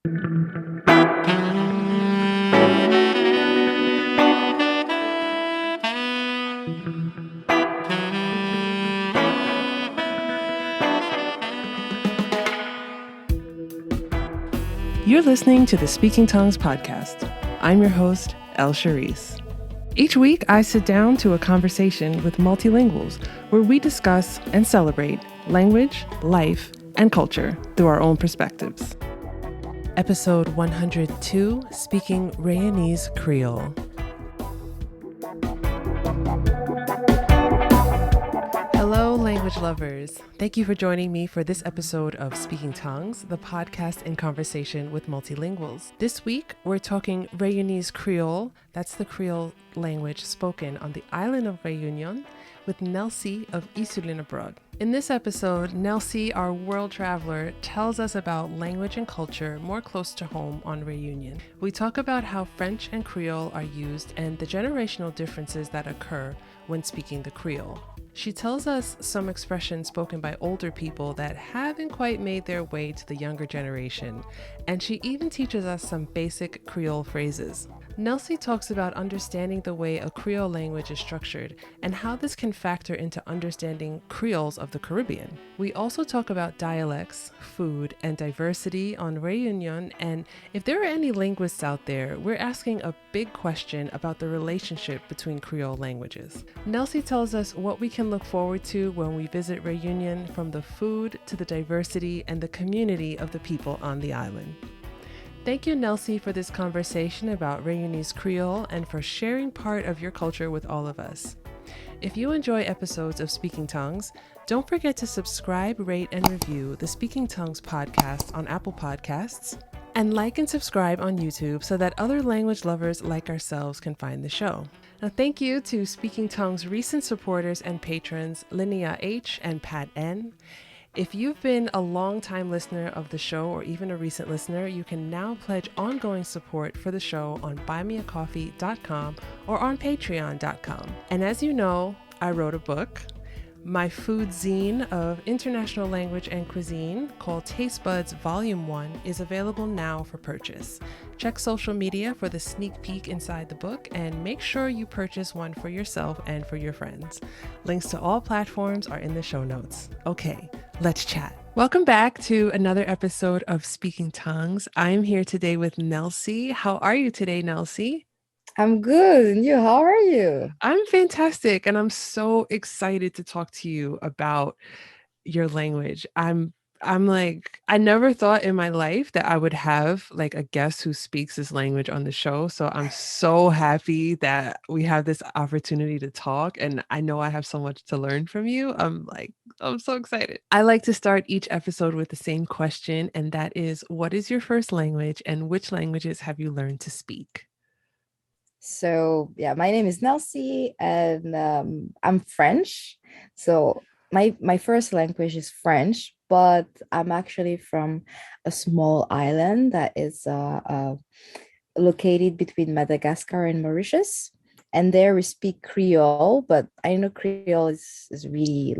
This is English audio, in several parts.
You're listening to the Speaking Tongues podcast. I'm your host, El Charisse. Each week, I sit down to a conversation with multilinguals where we discuss and celebrate language, life, and culture through our own perspectives. Episode 102, Speaking Reunionese Creole. Hello, language lovers. Thank you for joining me for this episode of Speaking Tongues, the podcast in conversation with multilinguals. This week, we're talking Reunionese Creole. That's the Creole language spoken on the island of Reunion with Nelsy of Yseuln Abroad. In this episode, Nelsy, our world traveler, tells us about language and culture more close to home on Reunion. We talk about how French and Creole are used and the generational differences that occur when speaking the Creole. She tells us some expressions spoken by older people that haven't quite made their way to the younger generation, and she even teaches us some basic Creole phrases. Nelsy talks about understanding the way a Creole language is structured and how this can factor into understanding Creoles of the Caribbean. We also talk about dialects, food, and diversity on Reunion, and if there are any linguists out there, we're asking a big question about the relationship between Creole languages. Nelsy tells us what we can look forward to when we visit Reunion, from the food to the diversity and the community of the people on the island. Thank you, Nelsy, for this conversation about Reunionese Creole and for sharing part of your culture with all of us. If you enjoy episodes of Speaking Tongues, don't forget to subscribe, rate, and review the Speaking Tongues podcast on Apple Podcasts, and like and subscribe on YouTube so that other language lovers like ourselves can find the show. Now, thank you to Speaking Tongues' recent supporters and patrons, Linnea H. and Pat N. If you've been a long-time listener of the show or even a recent listener, you can now pledge ongoing support for the show on buymeacoffee.com or on patreon.com. And as you know, I wrote a book, my food zine of international language and cuisine, called Taste Buds Volume 1, is available now for purchase. Check social media for the sneak peek inside the book and make sure you purchase one for yourself and for your friends. Links to all platforms are in the show notes. Okay, let's chat. Welcome back to another episode of Speaking Tongues. I'm here today with Nelsy. How are you today, Nelsy? I'm good. And you, how are you? I'm fantastic, and I'm so excited to talk to you about your language. I'm like, I never thought in my life that I would have like a guest who speaks this language on the show. So I'm so happy that we have this opportunity to talk, and I know I have so much to learn from you. I'm so excited. I like to start each episode with the same question, and that is, what is your first language and which languages have you learned to speak? So, yeah, my name is Nelsy and I'm French. So, my first language is French, but I'm actually from a small island that is located between Madagascar and Mauritius. And there we speak Creole, but I know Creole is really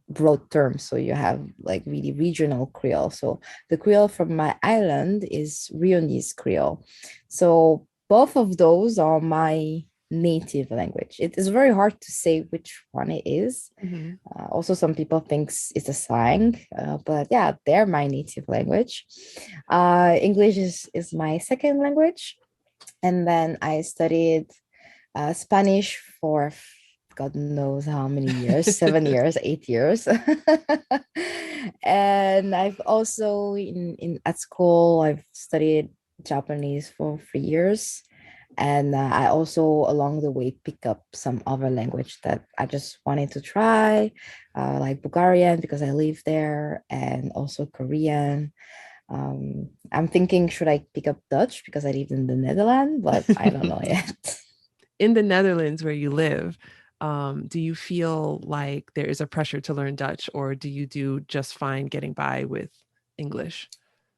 broad term, so you have like really regional Creole. So the Creole from my island is Reunionese Creole. So both of those are my native language. It is very hard to say which one it is. Mm-hmm. Also, some people think it's a slang, but yeah, they're my native language. English is my second language, and then I studied Spanish for God knows how many years, 7 years, 8 years. And I've also at school, I've studied Japanese for 3 years. And I also along the way pick up some other language that I just wanted to try, like Bulgarian because I live there, and also Korean. I'm thinking, should I pick up Dutch because I live in the Netherlands, but I don't know yet. In the Netherlands where you live, do you feel like there is a pressure to learn Dutch, or do you do just fine getting by with English?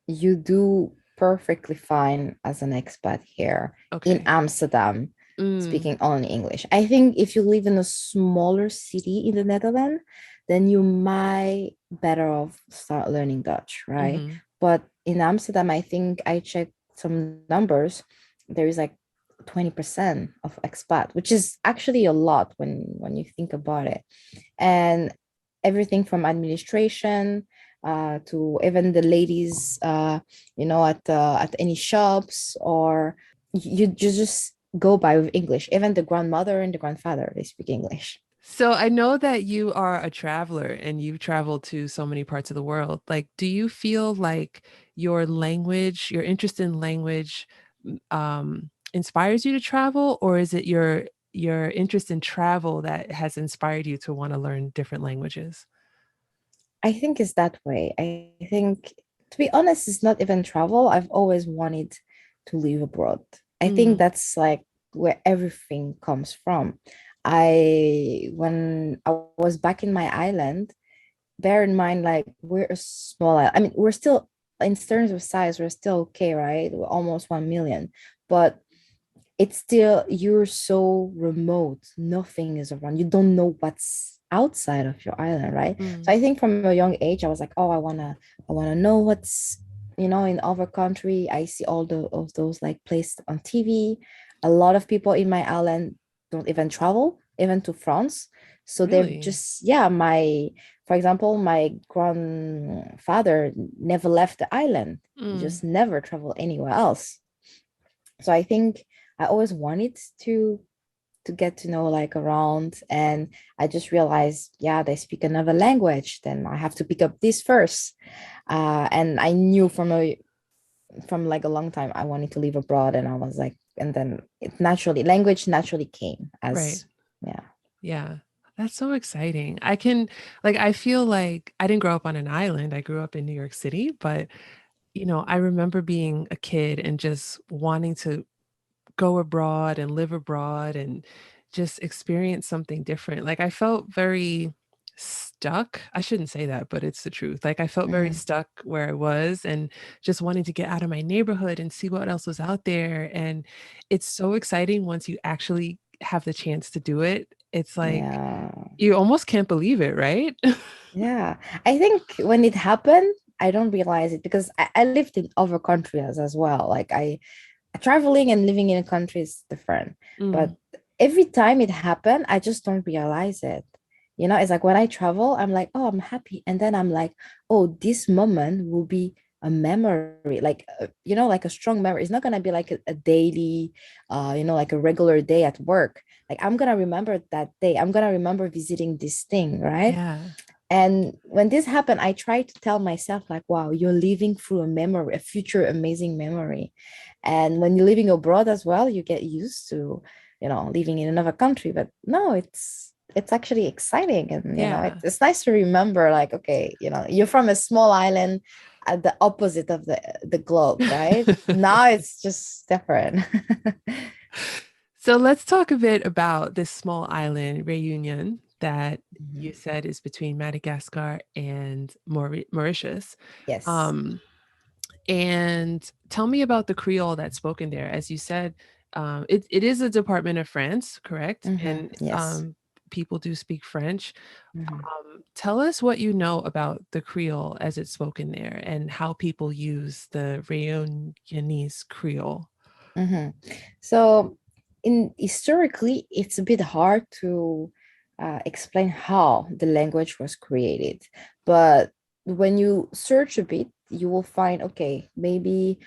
You do perfectly fine as an expat here in Amsterdam, speaking only English. I think if you live in a smaller city in the Netherlands, then you might better off start learning Dutch, right? But in Amsterdam, I think I checked some numbers. There is like 20% of expat, which is actually a lot when you think about it. And everything from administration to even the ladies, at any shops, or you just go by with English. Even the grandmother and the grandfather, they speak English. So I know that you are a traveler and you've traveled to so many parts of the world. Like, do you feel like your language, your interest in language, inspires you to travel, or is it your interest in travel that has inspired you to want to learn different languages? I think it's that way. I think, to be honest, it's not even travel. I've always wanted to live abroad. I think Mm, that's like where everything comes from. When I was back in my island, bear in mind, like we're a small island. I mean, we're still, in terms of size, we're still okay, right? We're almost 1 million, but it's still, you're so remote, nothing is around, you don't know what's outside of your island, right? So mm, I think from a young age I was like, oh, I want to know what's, in other country. I see all of those like placed on TV. A lot of people in my island don't even travel even to France, so they've really? just, yeah, for example, my grandfather never left the island. He Mm, just never traveled anywhere else. So I think I always wanted to get to know like around, and I just realized, yeah, they speak another language, then I have to pick up this first. And I knew from like a long time I wanted to live abroad, and I was like, and then language naturally came right. as, yeah. Yeah. That's so exciting. I feel like I didn't grow up on an island. I grew up in New York City, but I remember being a kid and just wanting to go abroad and live abroad and just experience something different. Like I felt very stuck. I shouldn't say that, but it's the truth. Like I felt very Mm, stuck where I was and just wanting to get out of my neighborhood and see what else was out there. And it's so exciting once you actually have the chance to do it. It's like yeah. you almost can't believe it, right? Yeah, I think when it happened, I don't realize it because I lived in other countries as well. Like I traveling and living in a country is different, but Mm, every time it happened, I just don't realize it. It's like when I travel, I'm like, oh, I'm happy, and then I'm like, oh, this moment will be a memory, like, like a strong memory. It's not gonna be like a daily, like a regular day at work. Like I'm gonna remember that day. I'm gonna remember visiting this thing, right? yeah. And when this happened, I tried to tell myself, like, wow, you're living through a memory, a future amazing memory. And when you're living abroad as well, you get used to, living in another country. But no, it's actually exciting. And, Yeah. it's nice to remember, like, okay, you're from a small island at the opposite of the globe, right? Now it's just different. So let's talk a bit about this small island, Reunion, that you Mhm. said is between Madagascar and Mauritius. Yes. Um, and tell me about the Creole that's spoken there. As you said, it is a department of France, correct? And Yes. people do speak French. Mhm. Tell us what you know about the Creole as it's spoken there and how people use the Reunionese Creole. Mhm. So, in historically, it's a bit hard to explain how the language was created, but when you search a bit, you will find, okay, maybe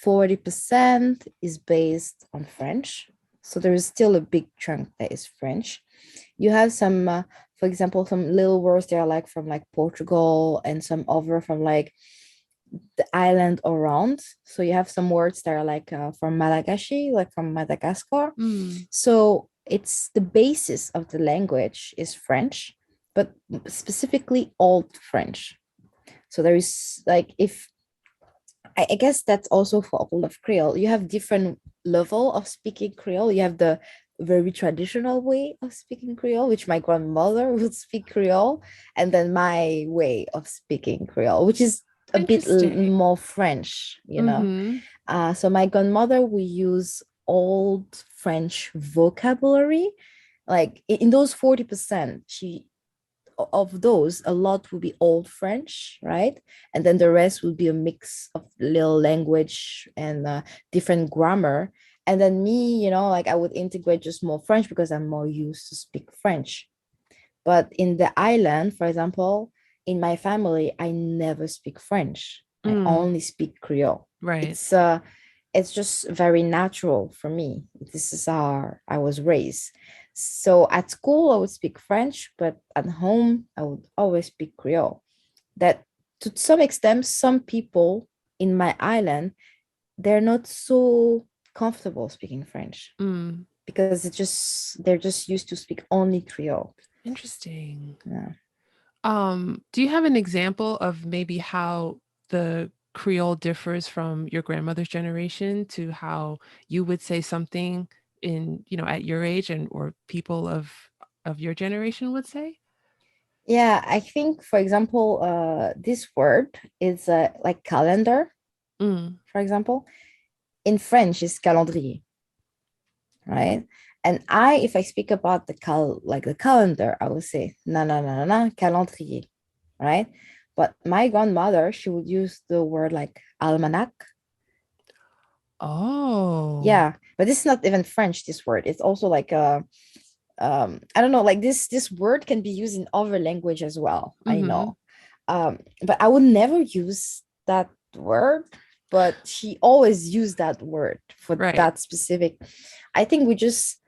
40% is based on French. So there is still a big chunk that is French. You have some, for example, some little words that are like from like Portugal, and some other from like the island around. So you have some words that are like from Malagasy, like from Madagascar. Mm, So it's the basis of the language is French, but specifically Old French. So there is like, if I guess that's also for all of Creole. You have different level of speaking Creole. You have the very traditional way of speaking Creole, which my grandmother would speak Creole, and then my way of speaking Creole, which is a bit interesting. more French. Mm-hmm. So my grandmother will use old French vocabulary. Like in those 40%, she of those, a lot will be old French, right? And then the rest will be a mix of little language and different grammar. And then me, like I would integrate just more French because I'm more used to speak French. But in the island, for example, in my family, I never speak French. I Mm, only speak Creole. right. It's just very natural for me. This is how I was raised. So at school, I would speak French, but at home, I would always speak Creole. That to some extent, some people in my island, they're not so comfortable speaking French Mm, because they're just used to speak only Creole. interesting. Yeah. Do you have an example of maybe how the Creole differs from your grandmother's generation to how you would say something in, at your age and or people of your generation would say? Yeah, I think, for example, this word is like calendar, Mm. for example. In French, is calendrier, right? And if I speak about like the calendar, I would say na na na na na calendrier, right? But my grandmother, she would use the word like almanac. Oh. Yeah, but this is not even French. This word, it's also like I don't know, like this word can be used in other language as well. I Mhm. know, but I would never use that word. But she always used that word for Right. that specific. I think we just,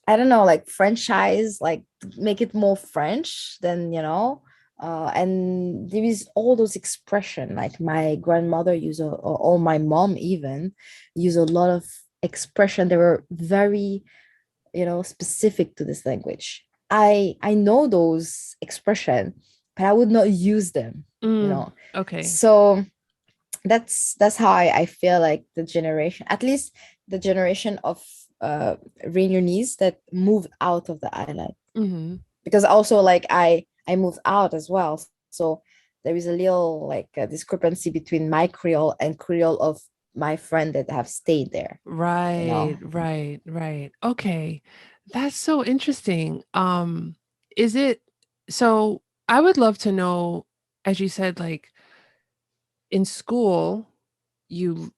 I don't know, like franchise, like make it more French than, and there is all those expression like my grandmother used, or my mom even use a lot of expression. They were very, specific to this language. I know those expression, but I would not use them, you Mm. know. Okay. So that's how I feel like the generation, at least the generation of Reunionese that moved out of the island. Mhm. Because also like I moved out as well. So there is a little like a discrepancy between my Creole and Creole of my friend that have stayed there, you know. Right, right, right. Okay. That's so interesting. Is it so I would love to know, as you said, like in school, you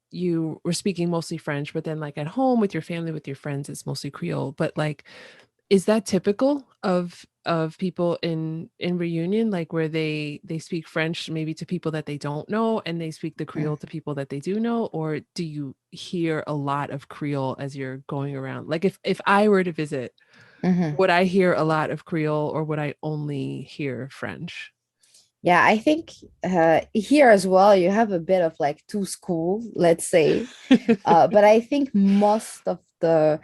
were speaking mostly French, but then like at home with your family, with your friends, it's mostly Creole. But like, is that typical of people in Reunion, like where they speak French maybe to people that they don't know and they speak the Creole to people that they do know? Or do you hear a lot of Creole as you're going around? Like if I were to visit, Mhm. would I hear a lot of Creole or would I only hear French? Yeah, I think here as well, you have a bit of like two schools, let's say. But I think most of the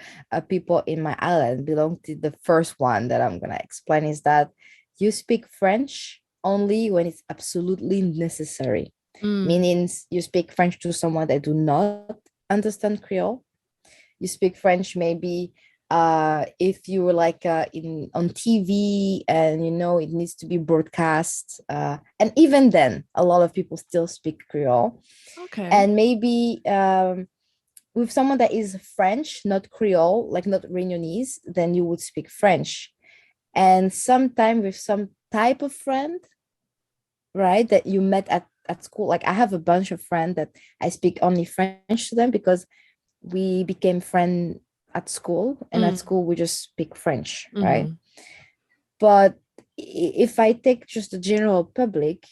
people in my island belong to the first one that I'm going to explain is that you speak French only when it's absolutely necessary. Mm, Meaning you speak French to someone that do not understand Creole. You speak French maybe if you were like in on TV and it needs to be broadcast, and even then a lot of people still speak Creole. okay. And maybe with someone that is French, not Creole, like not Reunionese, then you would speak French. And sometime with some type of friend, right, that you met at school. Like I have a bunch of friends that I speak only French to them because we became friends at school, and at Mm, school we just speak French, right? mhm. But if I take just the general public,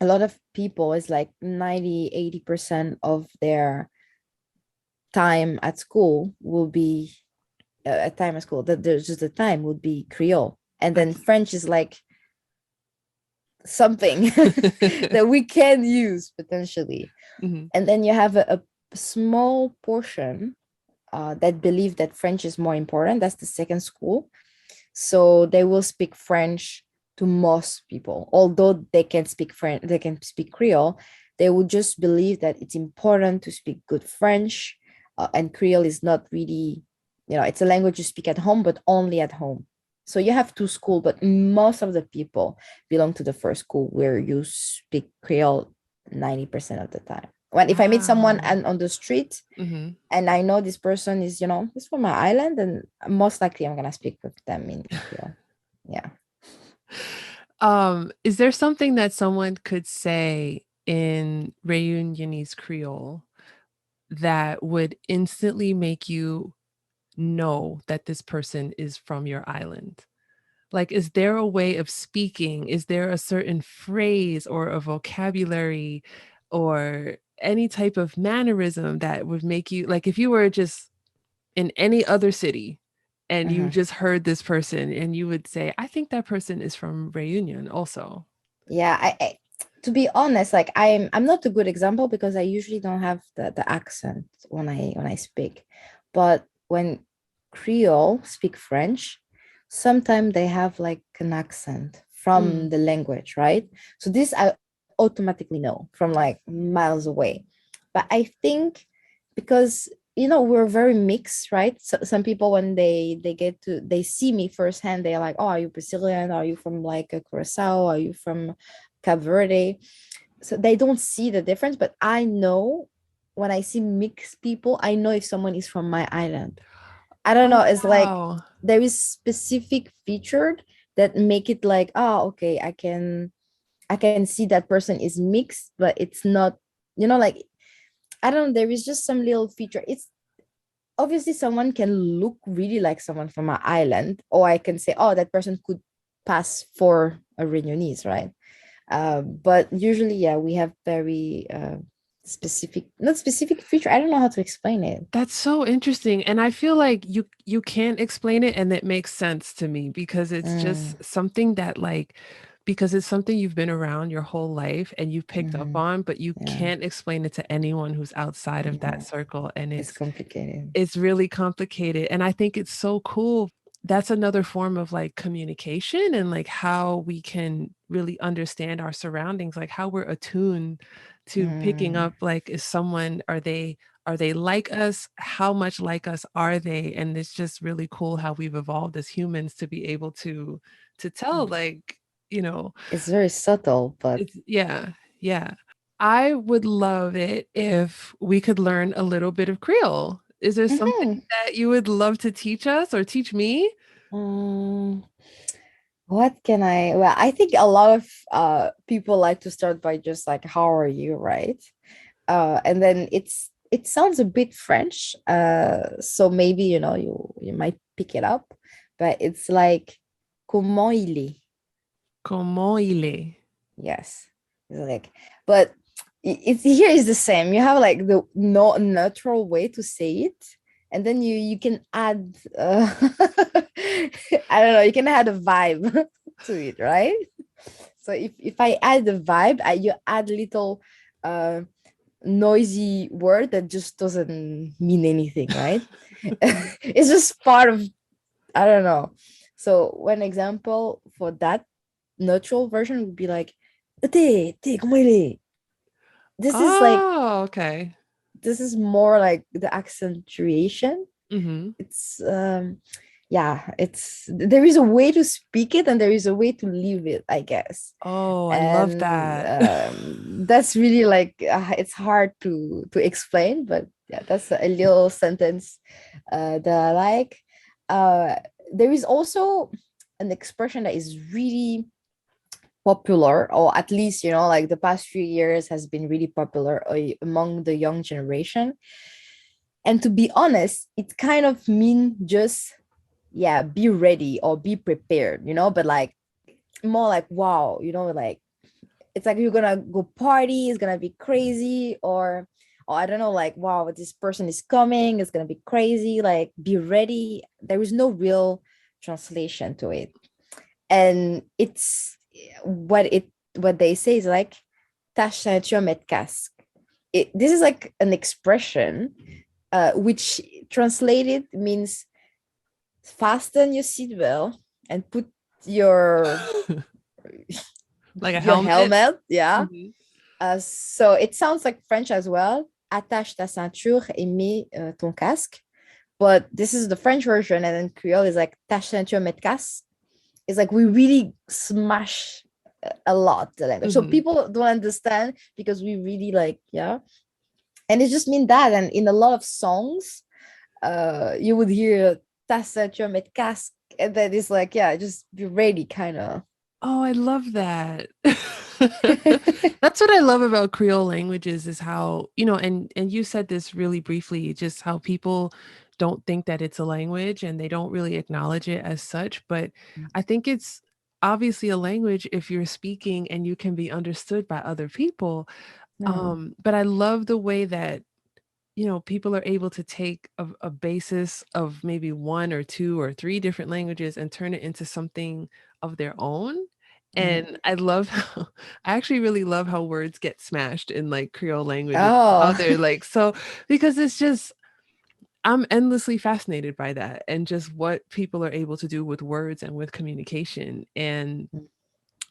a lot of people is like 90-80% of their time at school will be a time at school that there's just a time would be Creole, and then That's French is like something that we can use potentially. Mhm. And then you have a small portion that believe that French is more important. That's the second school. So they will speak French to most people, although they can speak French, they can speak Creole. They would just believe that it's important to speak good French, and Creole is not really, it's a language you speak at home, but only at home. So you have two schools, but most of the people belong to the first school where you speak Creole 90% of the time. When if I meet someone Wow. on the street Mhm. and I know this person is, is from my island, then most likely I'm gonna speak with them in Creole. Yeah. Is there something that someone could say in Reunionese Creole that would instantly make you know that this person is from your island? Like, is there a way of speaking? Is there a certain phrase or a vocabulary or any type of mannerism that would make you like if you were just in any other city and you Mhm. just heard this person and you would say, I think that person is from Reunion also. Yeah, to be honest, like I'm not a good example because I usually don't have the accent when I speak. But when Creole speak French, sometimes they have like an accent from Mm. the language, right? So this I automatically know from like miles away. But I think because we're very mixed, right? So, some people when they see me firsthand, they're like, oh, are you Brazilian, are you from like a Curacao, are you from Cape Verde? So they don't see the difference, but I know when I see mixed people, I know if someone is from my island. I don't Oh, know, it's like wow. there is specific featured that make it like, oh, okay, I can see that person is mixed, but it's not, like, I don't know, there is just some little feature. It's obviously someone can look really like someone from an island, or I can say, oh, that person could pass for a Reunionese, right? But usually, yeah, we have very specific, not specific feature. I don't know how to explain it. That's so interesting, and I feel like you can't explain it, and it makes sense to me because it's just Mm, something that, like because it's something you've been around your whole life and you've picked up mhm, on, but you yeah, can't explain it to anyone who's outside of that yeah, circle, and it's complicated. it's really complicated, and I think it's so cool. That's another form of, like, communication and, like, how we can really understand our surroundings, like, how we're attuned to picking Mm, up, like, is someone are they like us? How much like us are they? And it's just really cool how we've evolved as humans to be able to tell, like, you know, it's very subtle, but it's yeah, yeah. I would love it if we could learn a little bit of Creole. Is there something mhm. that you would love to teach us or teach me? Mm, what can well, I think a lot of people like to start by just like, how are you, right? And then it sounds a bit French, so maybe you might pick it up, but it's like comment il est. Comment il est? Yes, it's like, but it's here is the same. You have like the no natural way to say it, and then you can add I don't know, you can add a vibe to it, right? So if I add the vibe, you add little uh noisy word that just doesn't mean anything, right? It's just part of, I don't know. So one example for that neutral version would be like, comment il est? This is like, Oh, okay. this is more like the accentuation. Mhm. It's yeah, it's, there is a way to speak it and there is a way to leave it, I guess. Oh, I love And that. that's really like, it's hard to explain, but yeah, that's a little sentence that I like. uh there is also an expression that is really popular, or at least like the past few years has been really popular among the young generation. And to be honest, it kind of mean just, yeah, be ready or be prepared, but like more like, wow, like it's like you're gonna go party, it's gonna be crazy, or I don't know, like, wow, this person is coming, it's gonna be crazy, like be ready. There is no real translation to it. And it's what they say is like, ta ceinture met casque. This is like an expression which translated means fasten your seatbelt and put your Like a your helmet? helmet. Yeah. Mhm. So it sounds like French as well. Attache ta ceinture et mets ton casque. But this is the French version, and then Creole is like ta ceinture met casque. It's like we really smash a lot the language. So Mhm. people don't understand because we really like, yeah. And it just mean that. And in a lot of songs, you would hear tassa, tu vas mettre casque. And then it's like, yeah, just be ready, kind of. Oh, I love that. That's what I love about Creole languages is how, and you said this really briefly, just how people don't think that it's a language and they don't really acknowledge it as such, but I think it's obviously a language if you're speaking and you can be understood by other people. Yeah. But I love the way that people are able to take a basis of maybe one or two or three different languages and turn it into something of their own. Mhm. And I love how I actually really love how words get smashed in like Creole languages, how Oh, they're like so because it's just I'm endlessly fascinated by that and just what people are able to do with words and with communication. And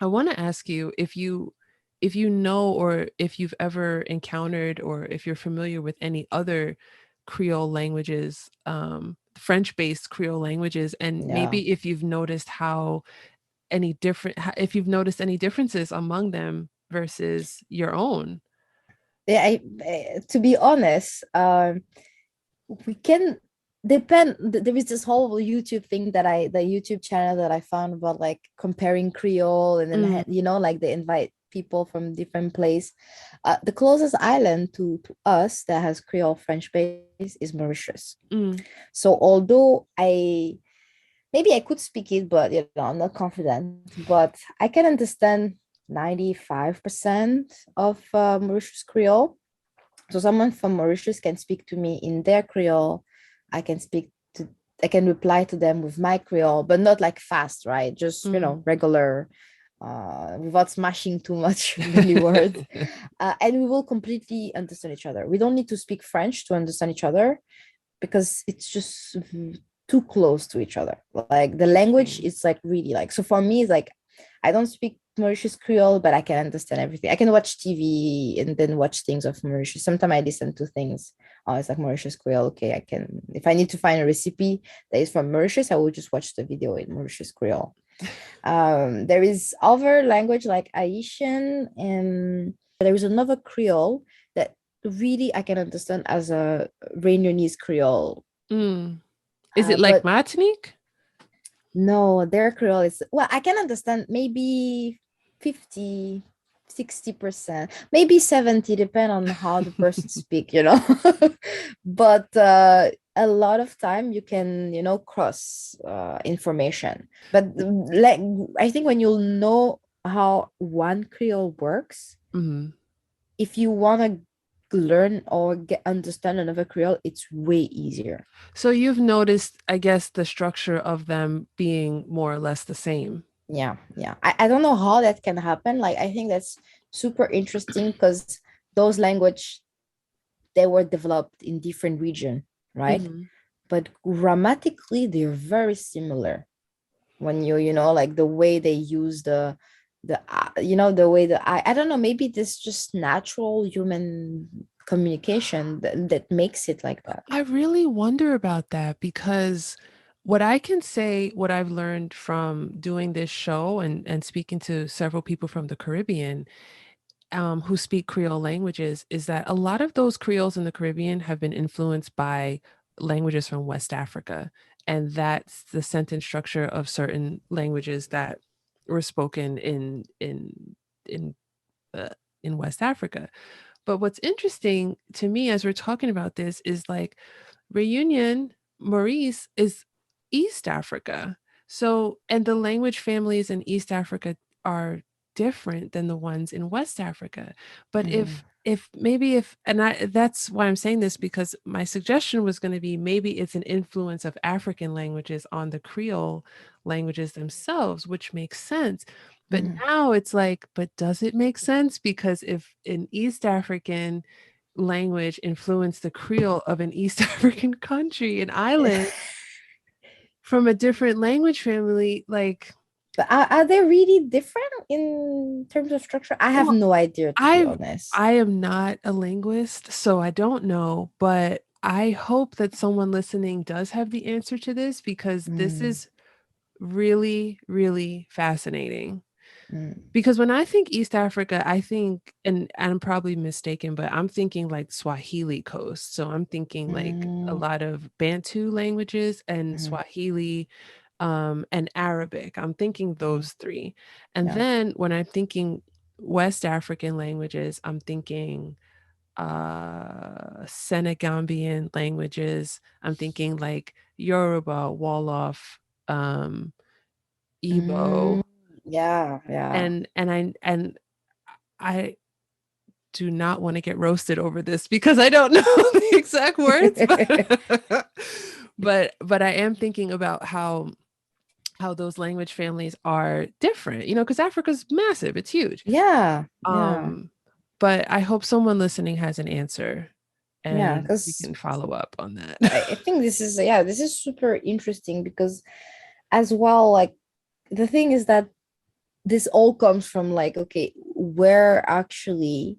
I want to ask you if you know or if you've ever encountered or if you're familiar with any other Creole languages, French-based Creole languages, and yeah. maybe if you've noticed if you've noticed any differences among them versus your own. Yeah, to be honest, we can depend. There is this whole YouTube thing the YouTube channel that I found about like comparing Creole, and then Mm, like they invite people from different place. The closest island to us that has Creole French base is Mauritius. mm, So although maybe I could speak it, but I'm not confident. But I can understand 95% of Mauritius Creole. So someone from Mauritius can speak to me in their Creole. I can speak to I can reply to them with my Creole, but not like fast, right? Just mm. regular, without smashing too much many words. And we will completely understand each other. We don't need to speak French to understand each other because it's just too close to each other. Like the language Interesting. is like really like, so for me it's like I don't speak Mauritius Creole, but I can understand everything. I can watch TV and then watch things of Mauritius. Sometimes I listen to things. Oh, it's like Mauritius Creole. Okay, I can. If I need to find a recipe that is from Mauritius, I will just watch the video in Mauritius Creole. There is other language like Haitian, and there is another Creole that really I can understand as a Reunionese Creole. Mm. Is it like But Martinique? no, their Creole is, well, I can understand maybe 50, 60%, maybe 70, depend on how the person speak. But a lot of time you can, cross information. But like I think when you'll know how one Creole works, Mhm. if you want to learn or understand another Creole, it's way easier. So you've noticed, I guess, the structure of them being more or less the same. Yeah, yeah. I don't know how that can happen. Like I think that's super interesting because those language they were developed in different region, right? Mhm. But grammatically they're very similar. When like the way they use the way I don't know, maybe this just natural human communication that makes it like that. I really wonder about that because what I can say, what I've learned from doing this show and speaking to several people from the Caribbean who speak Creole languages is that a lot of those Creoles in the Caribbean have been influenced by languages from West Africa. And that's the sentence structure of certain languages that were spoken in uh, in West Africa. But what's interesting to me as we're talking about this is like Reunion, Maurice is East Africa. So, and the language families in East Africa are different than the ones in West Africa. But Mhm. if maybe if and I that's why I'm saying this because my suggestion was going to be maybe it's an influence of African languages on the Creole languages themselves, which makes sense. But Mhm. now it's like, but does it make sense? Because if an East African language influenced the Creole of an East African country, an island from a different language family, like, But are they really different in terms of structure? I have well, no idea, to be I honest. I am not a linguist, so I don't know, but I hope that someone listening does have the answer to this because this Mm, is really, really fascinating. Mm. Because when I think East Africa, I think, and I'm probably mistaken, but I'm thinking like Swahili coast. So I'm thinking like a Mm. lot of Bantu languages and Mhm. Swahili, and Arabic. I'm thinking Mhm. those three. And Yeah. then when I'm thinking West African languages, I'm thinking Senegambian languages. I'm thinking like Yoruba, Wolof, um, Mm. Igbo, Yeah, yeah. and I do not want to get roasted over this because I don't know the exact words, but but I am thinking about how those language families are different, because Africa's massive, it's huge. Yeah, yeah, Um, but I hope someone listening has an answer yeah. and we Because can follow up on that. I think this is, yeah, this is super interesting because as well, like the thing is that this all comes from like, okay, where actually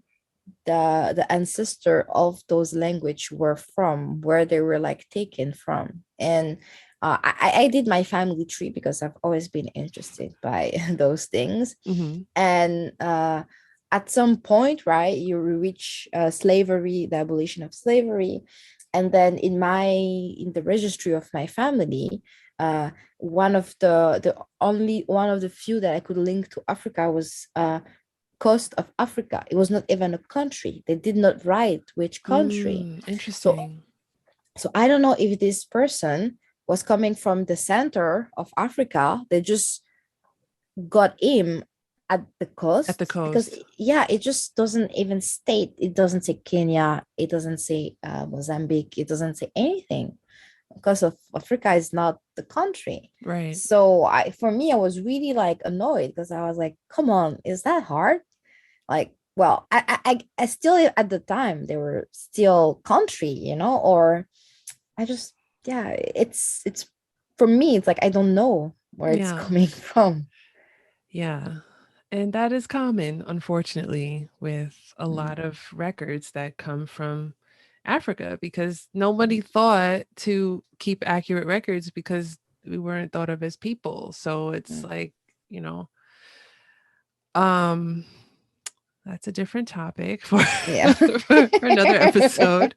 the ancestor of those language were from, where they were like taken from. And I did my family tree because I've always been interested by those things. Hmm. And at some point, right, you reach slavery, the abolition of slavery. And then in the registry of my family, one of the only one of the few that I could link to Africa was coast of Africa. It was not even a country. They did not write which country. So Interesting. so I don't know if this person was coming from the center of Africa. They just got him at the At the coast because coast. yeah, it just doesn't even state. It doesn't say Kenya. It doesn't say Mozambique. It doesn't say anything because of Africa is not the country. Right. So for me, I was really like annoyed because I was like, come on, is that hard? Like, well, I still at the time they were still country, or I just, yeah, it's for me, it's like I don't know where it's Yeah. coming from. Yeah. And that is common, unfortunately, with a Mm, lot of records that come from Africa because nobody thought to keep accurate records because we weren't thought of as people. So it's mm. like, you know, um that's a different topic for Yeah. for another episode.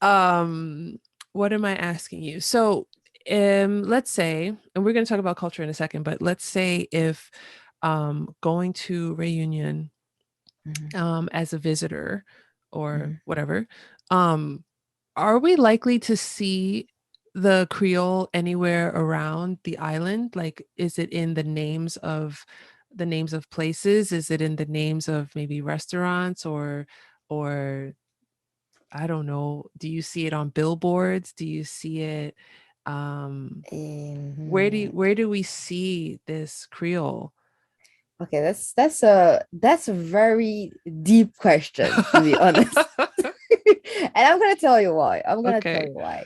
Um what am I asking you? So, let's say, and we're going to talk about culture in a second, but let's say if going to Reunion Mhm, as a visitor or mhm. whatever, um, are we likely to see the Creole anywhere around the island? Like, is it in the names of places? Is it in the names of maybe restaurants or I don't know. Do you see it on billboards? Do you see it? Um, Mhm. where do we see this Creole? Okay, that's a very deep question, to be honest. And I'm gonna tell you why. I'm gonna tell Okay. you why.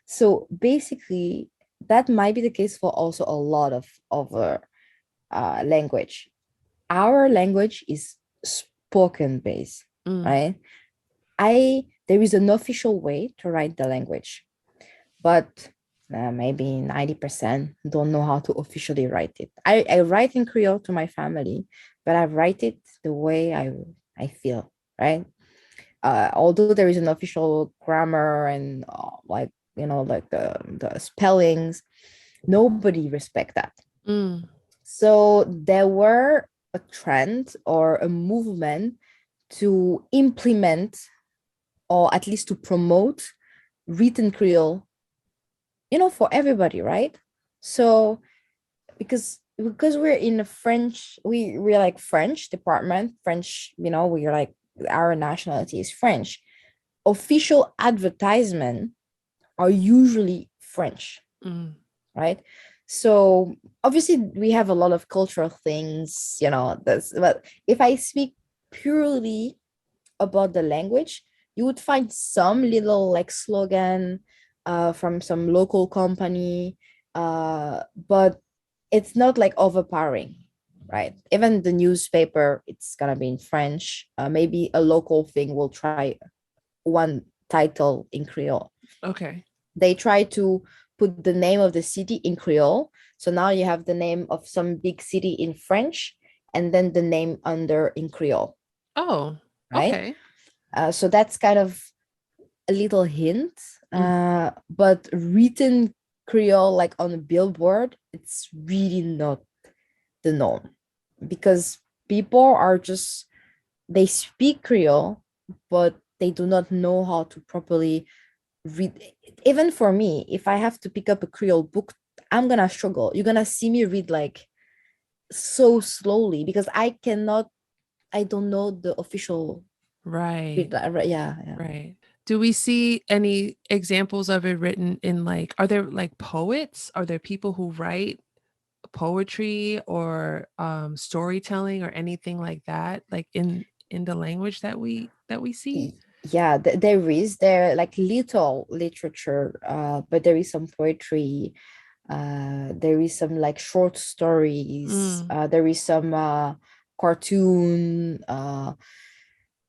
So basically, that might be the case for also a lot of other language. Our language is spoken based, Mm, right? I There is an official way to write the language, but maybe 90% don't know how to officially write it. I write in Creole to my family, but I write it the way I feel, right? Although there is an official grammar and like like the spellings, nobody respect that. mm, So there were a trend or a movement to implement or at least to promote written Creole, for everybody, right? So because we're in a French, we're like French department, French, we're like our nationality is French. Official advertisement are usually French, mm. right? So obviously we have a lot of cultural things, that's but if I speak purely about the language, you would find some little like slogan from some local company, but it's not like overpowering, right? Even the newspaper, it's gonna be in French. Maybe a local thing will try one title in Creole. Okay. They try to put the name of the city in Creole. So now you have the name of some big city in French and then the name under in Creole, Oh, right? okay. So that's kind of a little hint. Mm. But written Creole, like on a billboard, it's really not the norm, because people are just, they speak Creole, but they do not know how to properly read. Even for me, if I have to pick up a Creole book, I'm gonna struggle. You're gonna see me read like so slowly because I don't know the official Right. read. Yeah, yeah. Right. Do we see any examples of it written in like, are there like poets? Are there people who write poetry or storytelling or anything like that, like in the language that we see? Y- Yeah, there like little literature, but there is some poetry. There is some like short stories. Mm, There is some cartoon.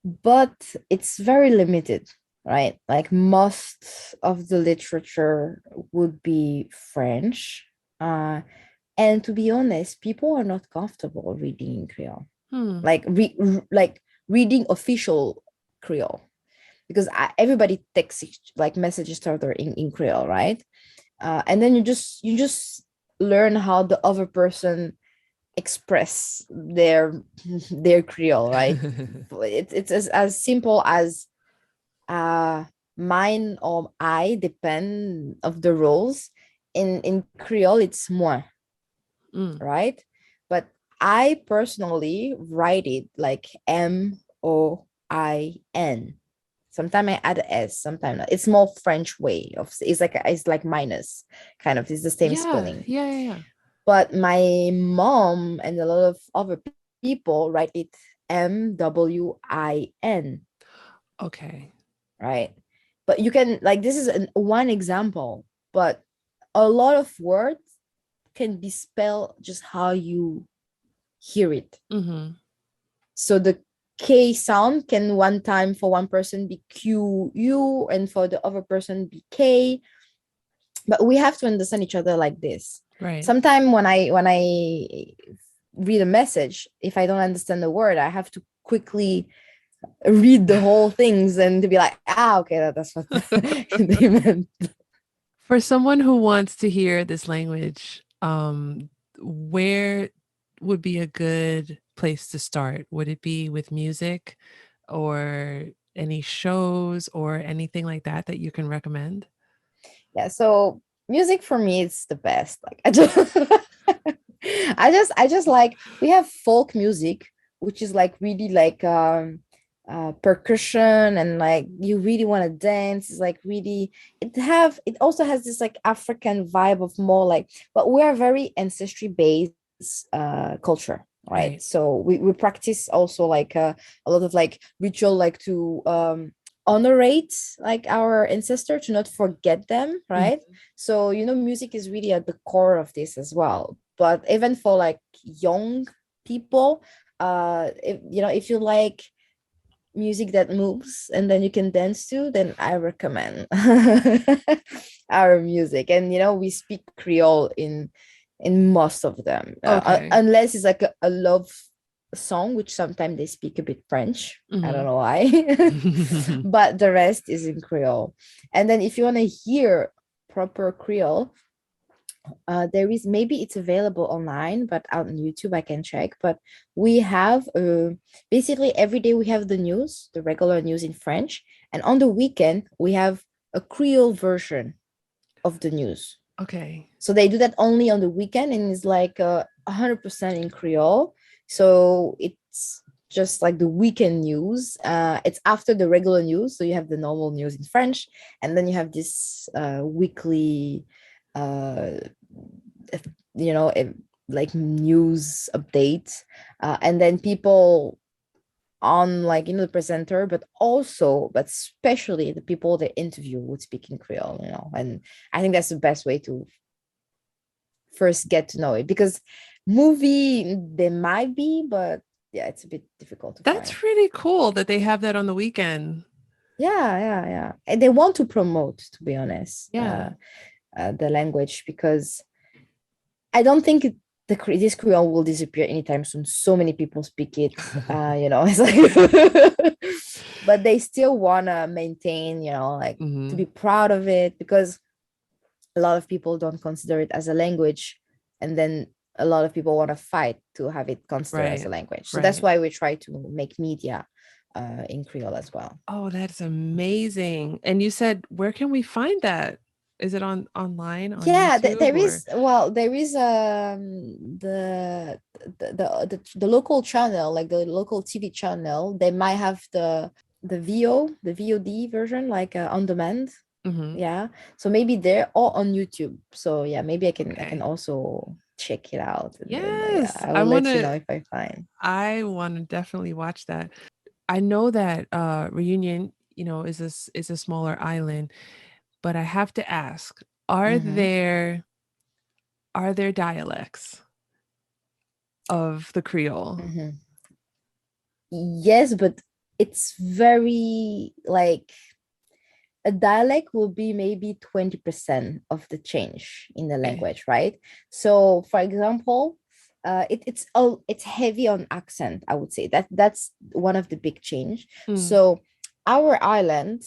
But it's very limited, right? Like most of the literature would be French. Uh, and to be honest, people are not comfortable reading in Creole, hmm. like like reading official Creole, because everybody texts like messages each other in Creole, right? And then you just learn how the other person express their Creole, right? It's as simple as mine or I, depend of the rules. In Creole, it's moi, Mm. right? But I personally write it like Moin. Sometimes I add a S, sometimes not. It's more French way of, it's like minus, kind of. It's the same Yeah, spelling. yeah, yeah, yeah. But my mom and a lot of other people write it Mwin, Okay. right? But you can, like, this is one example, but a lot of words can be spelled just how you hear it. Mm-hmm. So the K sound can one time for one person be QU and for the other person be K. But we have to understand each other like this. Right. Sometimes when I read a message, if I don't understand the word, I have to quickly read the whole things and to be like, okay, that's what they meant. For someone who wants to hear this language, where would be a good place to start? Would it be with music or any shows or anything like that that you can recommend? Yeah, so music for me is the best. Like I just like, we have folk music, which is like really like percussion, and like you really want to dance. It's like really, it also has this like African vibe of more like, but we are very ancestry based culture, right? Right. So we practice also like a lot of like ritual, like to honorate like our ancestor, to not forget them, Mhm. right? So music is really at the core of this as well. But even for like young people, if you like music that moves and then you can dance to, then I recommend our music. And we speak Creole in most of them, Okay. unless it's like a love song, which sometimes they speak a bit French. I don't Mhm. know why. But the rest is in Creole. And then if you want to hear proper Creole, there is, maybe it's available online, but out on YouTube I can check. But we have basically every day we have the news, the regular news in French, and on the weekend we have a Creole version of the news. Okay. So they do that only on the weekend, and it's like 100% in Creole. So it's just like the weekend news. It's after the regular news, so you have the normal news in French, and then you have this weekly, uh, if- you know, if, like news updates, and then people on, like, the presenter, but also, but especially the people they interview would speak in Creole, and I think that's the best way to first get to know it, because movie there might be, but yeah, it's a bit difficult to find. That's really cool that they have that on the weekend. Yeah, yeah, yeah, and they want to promote, to be honest. Yeah. the language, because I don't think this Creole will disappear anytime soon. So many people speak it, it's like, but they still want to maintain, like to be proud of it, because a lot of people don't consider it as a language. And then a lot of people want to fight to have it considered as a language. So that's why we try to make media in Creole as well. Oh, that's amazing. And you said, where can we find that? Is it online on YouTube? There is, the local channel, like the local TV channel, they might have the VOD version, like on demand. Yeah, so maybe they're all on YouTube. So yeah, maybe I can also check it out. And Yes, then, I will let you know if I find. I want to definitely watch that. I know that Reunion, is a smaller island, but I have to ask, are there dialects of the Creole? Yes, but it's very like, a dialect will be maybe 20% of the change in the language, right? So for example, it's heavy on accent. I would say that's one of the big change. So our island,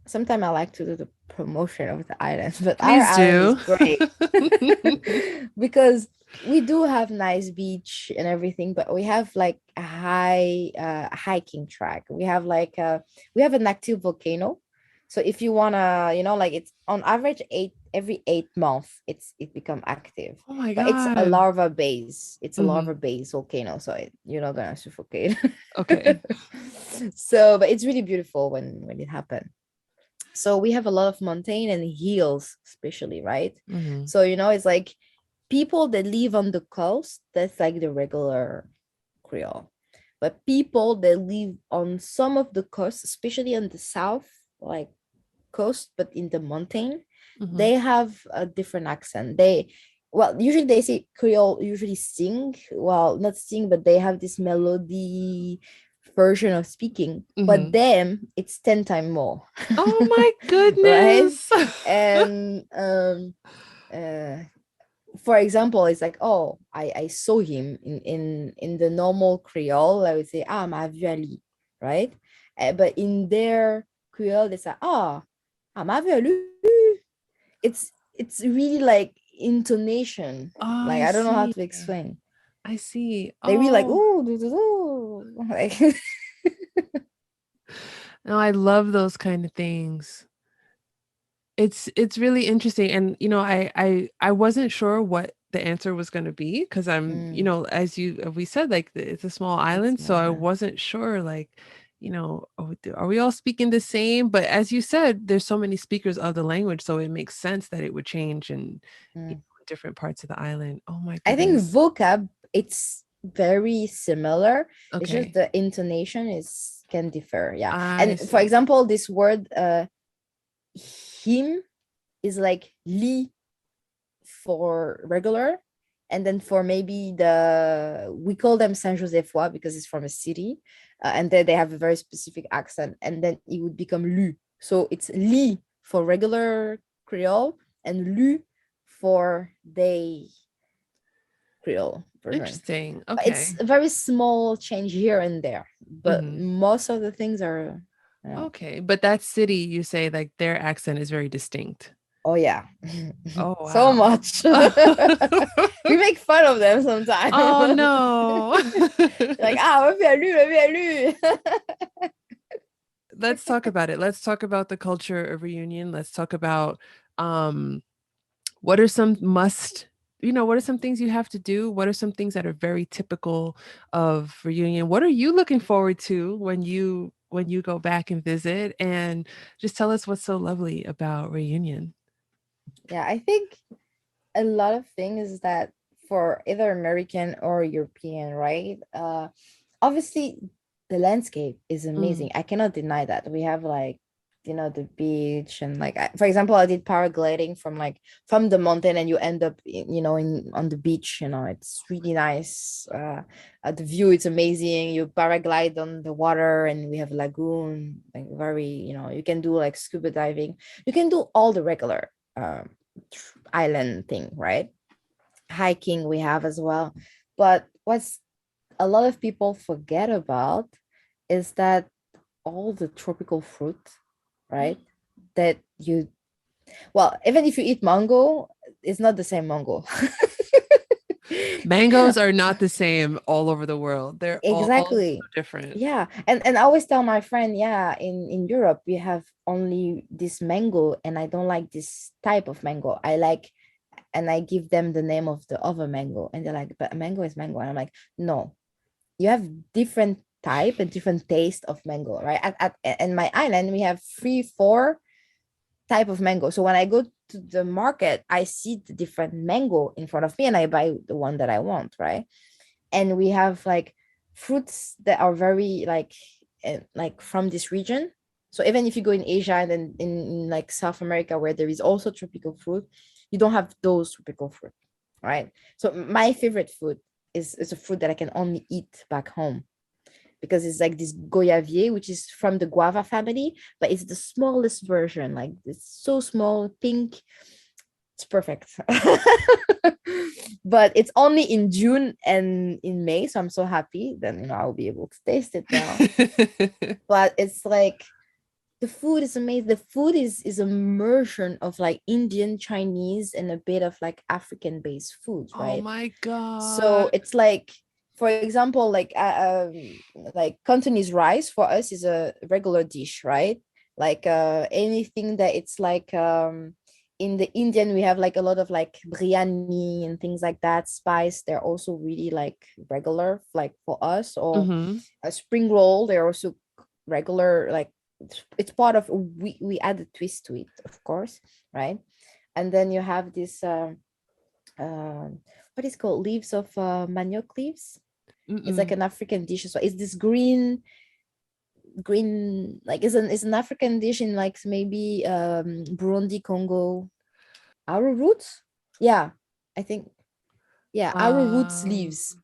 sometimes I like to do the promotion of the island, but Please our island is great because we do have nice beach and everything, but we have like a high hiking track. We have like we have an active volcano. So if you wanna, like, it's on average every 8 months, it become active. Oh my But it's a God. lava base. It's a lava base volcano, so you're not gonna suffocate. Okay. So, but it's really beautiful when it happened. So we have a lot of mountain and hills, especially, right? So it's like people that live on the coast, that's like the regular Creole. But people that live on some of the coast, especially on the south, like coast, but in the mountain, they have a different accent. Usually they say Creole usually sing, well, not sing, but they have this melody version of speaking, but them it's 10 times more. Oh my Right? goodness. And for example, it's like, oh, I saw him in the normal Creole, I would say, ah, m'a vu Ali, right? But in their Creole, they say, ah, m'a vu Ali. It's really like intonation. Oh, Like, I don't know how to explain. I see. They really like, Oh, ooh, like. no, I love those kind of things. It's really interesting. And I wasn't sure what the answer was going to be, because I'm, as we said, like it's a small island, so I wasn't sure, like, are we all speaking the same? But as you said, there's so many speakers of the language, so it makes sense that it would change in different parts of the island. Oh my I think goodness. vocab, it's very similar. It's just Okay. the intonation can differ. Yeah. I And for see. example, this word him is like li for regular, and then for maybe we call them Saint Josephois because it's from a city, and then they have a very specific accent, and then it would become lu. So it's li for regular Creole and lu for they Creole version. Interesting. But Okay. it's a very small change here and there, but most of the things are. Okay, but that city, you say, like, their accent is very distinct. Oh yeah. Oh So wow. much. We make fun of them sometimes. Oh no. Like, maybe. Let's talk about it. Let's talk about the culture of Reunion. Let's talk about what are some what are some things you have to do? What are some things that are very typical of Reunion? What are you looking forward to when you go back and visit? And just tell us what's so lovely about Reunion. Yeah, I think a lot of things that for either American or European, right? Obviously the landscape is amazing. I cannot deny that. We have like, the beach, and like, for example, I did paragliding from the mountain, and you end up on the beach. It's really nice. The view, it's amazing. You paraglide on the water, and we have a lagoon, like very, you can do like scuba diving. You can do all the regular island thing, right? Hiking we have as well. But what's a lot of people forget about is that all the tropical fruit, right? That you, well, even if you eat mango, it's not the same mango. Mangoes are not the same all over the world. They're all so Exactly. different. Yeah. And I always tell my friend, yeah, in Europe we have only this mango and I don't like this type of mango. I like, and I give them the name of the other mango and they're like, but mango is mango. And I'm like, no, you have different type and different taste of mango, right? In my island we have 3 4 type of mango. So when I go to the market, I see the different mango in front of me and I buy the one that I want, right? And we have like fruits that are very like from this region. So even if you go in Asia and then in like South America where there is also tropical fruit, you don't have those tropical fruit, right? So my favorite fruit is a fruit that I can only eat back home because it's like this goyavier, which is from the guava family, but it's the smallest version. Like it's so small, pink. It's perfect. But it's only in June and in May, so I'm so happy. Then I'll be able to taste it now. But it's like the food is amazing. The food is a merging of like Indian, Chinese, and a bit of like African based foods, Oh right? my So God. it's like, for example, like Cantonese rice for us is a regular dish, right? Like anything that it's like in the Indian we have like a lot of like biryani and things like that. Spice, they're also really like regular, like for us, or Hmm. a spring roll, they're also regular, like it's part of, we add a twist to it, of course, right? And then you have this what is called leaves of manioc leaves. It's like Mm-mm. an African dish as well. It's this green, like it's an African dish in like maybe Burundi, Congo. Our roots, yeah, I think, yeah, our roots Um, leaves.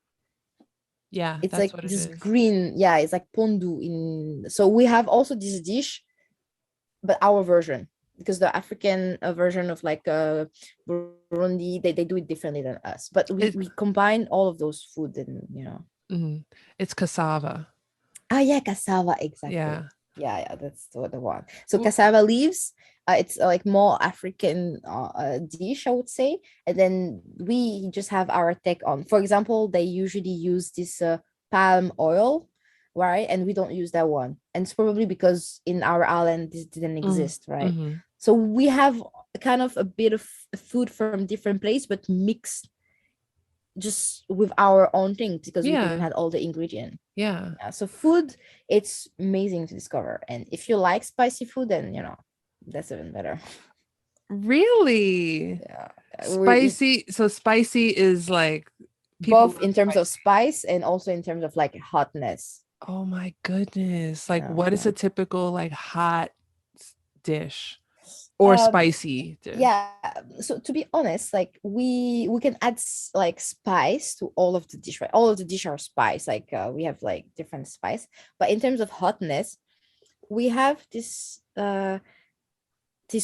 yeah, It's that's like what it this is. green, yeah, it's like pondu in. So we have also this dish, but our version, because the African version of like Burundi, they do it differently than us. But we It, combine all of those food and. mhm. It's cassava. Ah, yeah, cassava, exactly. Yeah. Yeah, that's the one. So Ooh, cassava leaves, it's like more African dish, I would say. And then we just have our take on. For example, they usually use this palm oil, right? And we don't use that one. And it's probably because in our island this didn't mm, exist, right? hmm. So we have kind of a bit of food from different place, but mixed just with our own things because we didn't Yeah. have all the ingredient. Yeah. Yeah, so food, it's amazing to discover. And if you like spicy food, then that's even better. Really? Yeah. We Spicy. So spicy is like people both love in terms of spicy. spice and also in terms of like hotness. Oh my goodness. Like Yeah, what is yeah. a typical like hot dish or Um, spicy dish? yeah. So to be honest, like we can add like spice to all of the dish, right? All of the dish are spice. Like we have like different spice, but in terms of hotness, we have this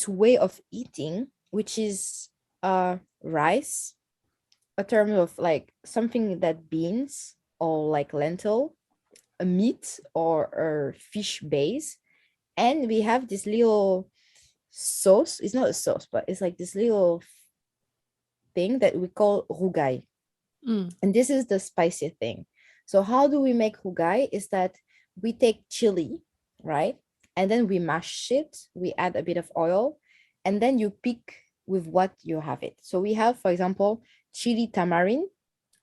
way of eating, which is rice, a term of like something that beans or like lentil, a meat or a fish base. And we have this little sauce. It's not a sauce, but it's like this little thing that we call rugai. Mm. And this is the spicy thing. So how do we make rugai? Is that we take chili, right? And then we mash it, we add a bit of oil, and then you pick with what you have it. So we have, for example, chili tamarind.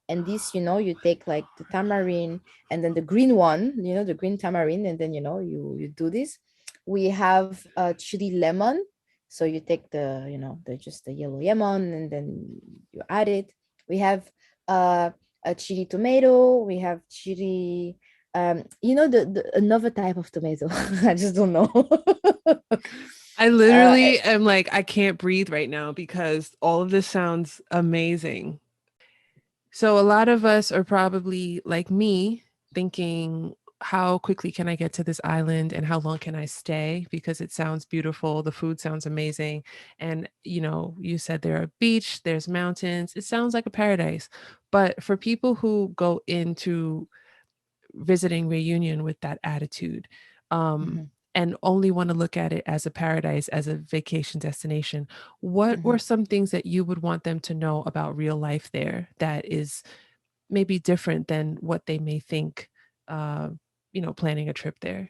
And this, you take like the tamarind and then the green one, the green tamarind, and then you do this. We have chili lemon. So you take the just the yellow lemon and then you add it. We have uh a chili tomato. We have chili, the another type of tomato. I just don't know. I uh literally am like, I can't breathe right now because all of this sounds amazing. So a lot of us are probably like me thinking how quickly can I get to this island and how long can I stay because it sounds beautiful, the food sounds amazing, and you said there are beach, there's mountains, it sounds like a paradise. But for people who go into visiting Reunion with that attitude, um, Mhm, and only want to look at it as a paradise, as a vacation destination, what were mhm. some things that you would want them to know about real life there that is maybe different than what they may think, uh, planning a trip there?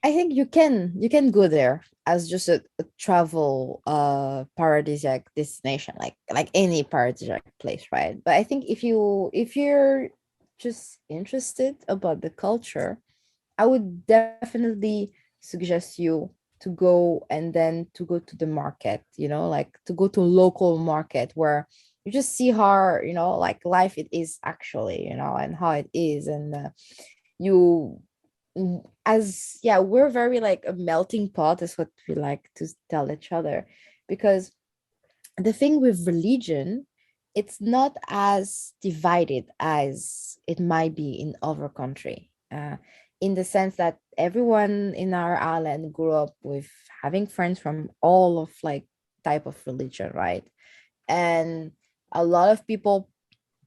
I think you can go there as just a travel paradisiac destination, like any paradisiac place, right? But I think if you're just interested about the culture, I would definitely suggest you to go and then to go to the market, like to go to a local market where you just see how, like life it is actually, and how it is. And you as yeah, we're very like a melting pot is what we like to tell each other, because the thing with religion, it's not as divided as it might be in other country, in the sense that everyone in our island grew up with having friends from all of like type of religion, right? And a lot of people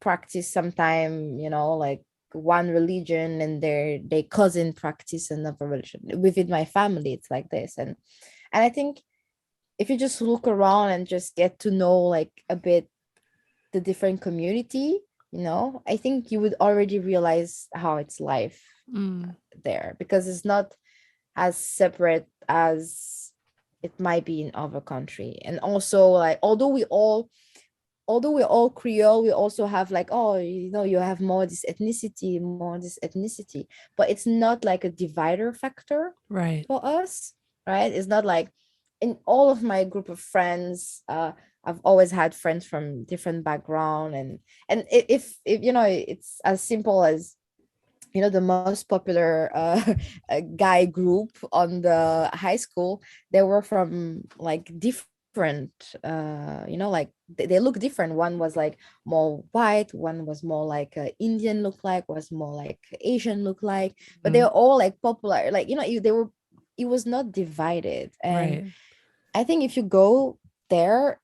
practice sometime, like one religion, and their cousin practice another religion. Within my family it's like this. And I think if you just look around and just get to know like a bit the different community, I think you would already realize how it's life Mm, there, because it's not as separate as it might be in other country. And also, like, although we're all Creole, we also have like, oh, you have more this ethnicity, but it's not like a divider factor right. for us, right? It's not like in all of my group of friends, I've always had friends from different background. And if it's as simple as the most popular guy group on the high school, they were from like different, like they look different. One was like more white, one was more like Indian look like, was more like Asian look like, but they're Mhm. all like popular, like they were, it was not divided. And Right. I think if you go there,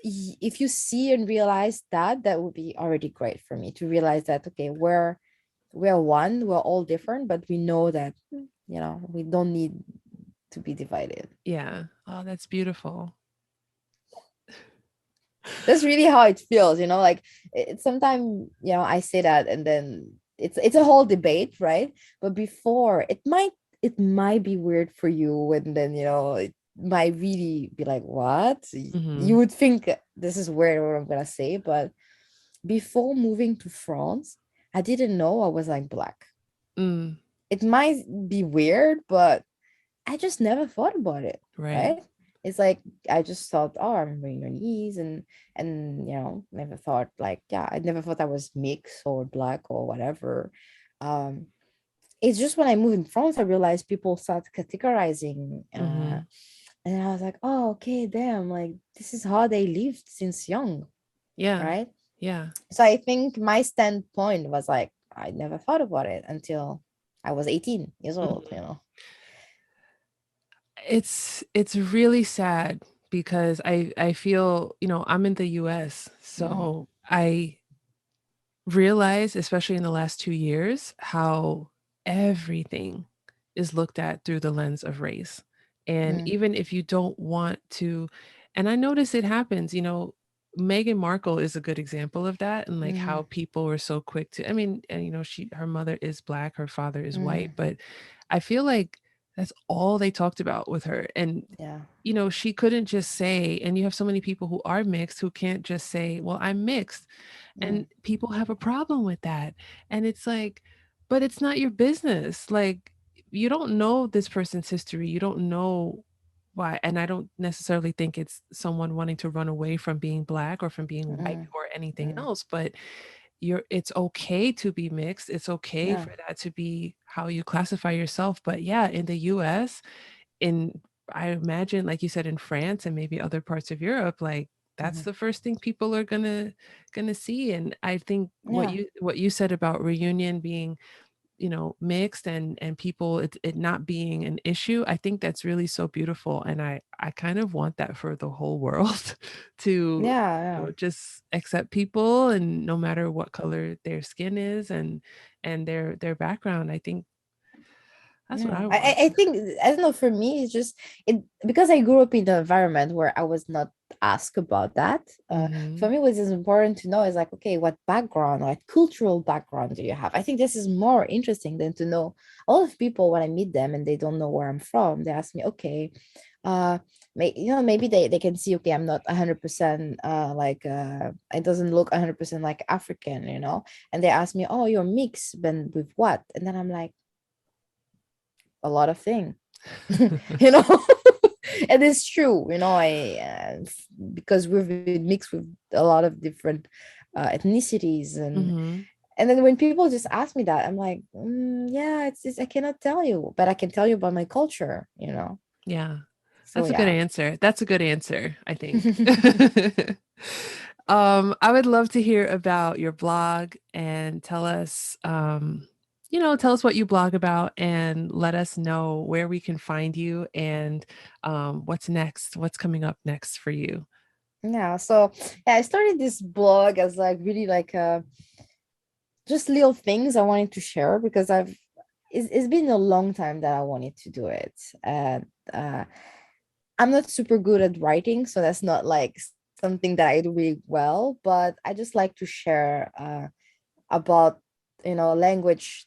if you see and realize that, that would be already great for me to realize that, okay, we're one, we're all different, but we know that, we don't need to be divided. Yeah. Oh, that's beautiful. That's really how it feels, like it's sometimes, I say that, and then it's a whole debate, right? But before, it might be weird for you, and then it might really be like, what? You Mhm. would think this is weird what I'm gonna say. But before moving to France, I didn't know I was like black. Mm, It might be weird, but I just never thought about it, right. right? It's like I just thought, oh, I'm Reunionese, and never thought like, yeah, I never thought I was mixed or black or whatever. Um, it's just when I moved in France, I realized people start categorizing, Mhm. and I was like, oh, okay, damn, like this is how they lived since young, Yeah. right? Yeah. So I think my standpoint was like, I never thought about it until I was 18 years old, Mhm. It's really sad because I feel, I'm in the US, Mm, so I realize, especially in the last 2 years, how everything is looked at through the lens of race. And mm, even if you don't want to, and I notice it happens, Meghan Markle is a good example of that, and like how mm, people were so quick to, I mean, and her mother is black, her father is white, mm, but I feel like that's all they talked about with her. And yeah. she couldn't just say, and you have so many people who are mixed who can't just say, well, I'm mixed, Mm, and people have a problem with that. And it's like, but it's not your business. Like, you don't know this person's history. You don't know why. And I don't necessarily think it's someone wanting to run away from being black or from being white mm, or anything mm, else, but it's okay to be mixed. It's okay yeah. for that to be how you classify yourself. But yeah, in the US, in I imagine, like you said, in France and maybe other parts of Europe, like that's Mhm, the first thing people are gonna see. And I think yeah. what you said about reunion being mixed and people, it not being an issue. I think that's really so beautiful, and I kind of want that for the whole world to Yeah, yeah. just accept people, and no matter what color their skin is, and their background. I think that's what Yeah, I I, want. I I think I don't know. For me, it's just it because I grew up in an environment where I was not asked about that. For Mhm. me, what is important to know is like, okay, what background, what cultural background do you have? I think this is more interesting than to know. A lot of people when I meet them and they don't know where I'm from, they ask me, okay, uh, maybe they can see, okay, I'm not 100% like it doesn't look 100% like African, and they ask me, oh, you're mixed, but with what? And then I'm like a lot of things, you know. And it's true, I because we've been mixed with a lot of different ethnicities, Mhm. and then when people just ask me that, I'm like, yeah, it's I cannot tell you, but I can tell you about my culture. Yeah. So That's a good yeah. answer. That's a good answer, I think. I would love to hear about your blog and tell us what you blog about and let us know where we can find you and what's next, what's coming up next for you. Yeah, so yeah, I started this blog as like really like just little things I wanted to share because it's been a long time that I wanted to do it. And I'm not super good at writing, so that's not like something that I do really well, but I just like to share about the language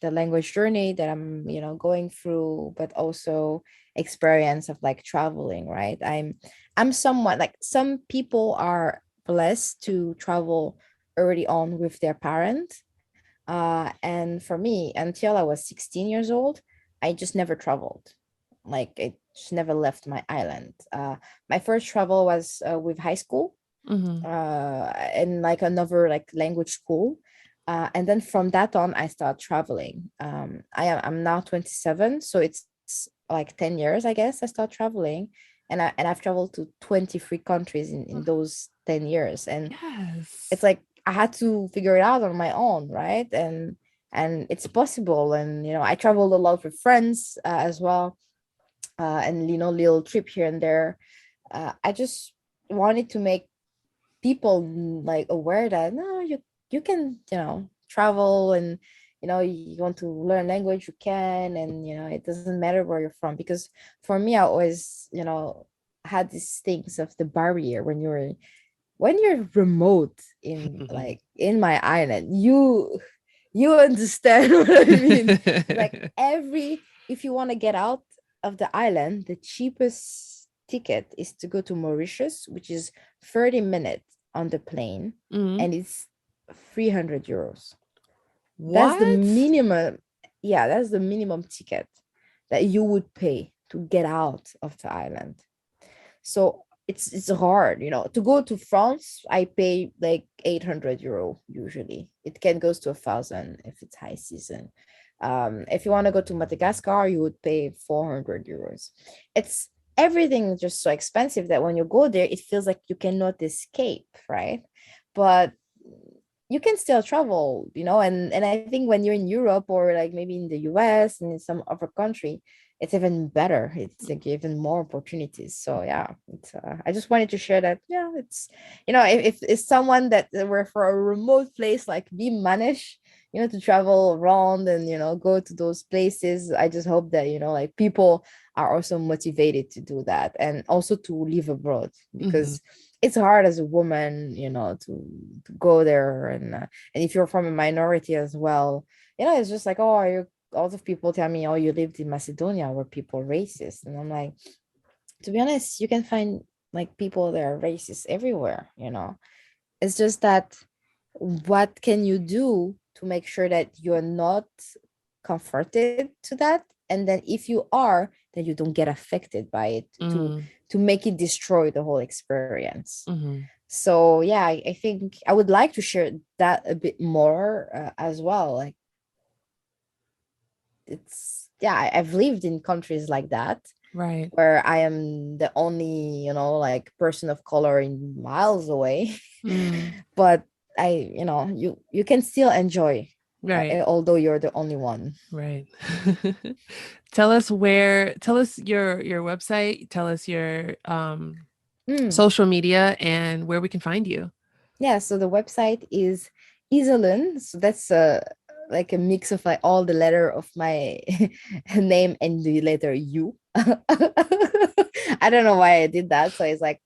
journey that I'm going through, but also experience of like traveling, right? I'm somewhat like some people are blessed to travel early on with their parents, and for me, until I was 16 years old, I just never traveled. Like, I just never left my island. My first travel was with high school, Mhm. in like another like language school. And then from that on, I started traveling. I'm now 27, so it's like 10 years, I guess. I started traveling, and I've traveled to 23 countries in those 10 years, and it's Yes. like I had to figure it out on my own, right? And it's possible. And I traveled a lot with friends as well, and little trip here and there. I just wanted to make people like aware that no, you can travel, and you want to learn language, you can, and it doesn't matter where you're from. Because for me, I always had these things of the barrier when you're remote in like in my island, you understand what I mean. It's like if you want to get out of the island, the cheapest ticket is to go to Mauritius, which is 30 minutes on the plane, Mhm. and it's 300 euros. That's the What? minimum. Yeah, that's the minimum ticket that you would pay to get out of the island. So it's hard, to go to France. I pay like 800 euro usually. It can goes to 1,000 if it's high season. If you want to go to Madagascar, you would pay 400 euros. It's Everything is just so expensive that when you go there, it feels like you cannot escape, right? But you can still travel, and I think when you're in Europe or like maybe in the US and in some other country, it's even better. It's like even more opportunities. So yeah, I just wanted to share that. Yeah, it's if it's someone that were for a remote place like me manage, to travel around and go to those places. I just hope that like people are also motivated to do that and also to live abroad, Mhm. because it's hard as a woman, to go there, and if you're from a minority as well, it's just like, oh, you a lot of people tell me, oh, you lived in Macedonia where people are racist, and I'm like, to be honest, you can find like people that are racist everywhere. It's just that what can you do to make sure that you're not comforted to that, and then if you are, then you don't get affected by it Mhm. to make it destroy the whole experience. Mhm. So yeah, I think I would like to share that a bit more as well. Like, it's yeah, I've lived in countries like that Right. where I am the only like person of color in miles away. Mm. But I you can still enjoy. Right. although you're the only one. Right. Tell us your website, tell us your Mm. social media and where we can find you. Yeah, so the website is Yseuln. So that's like a mix of like all the letter of my name and the letter U. I don't know why I did that. So it's like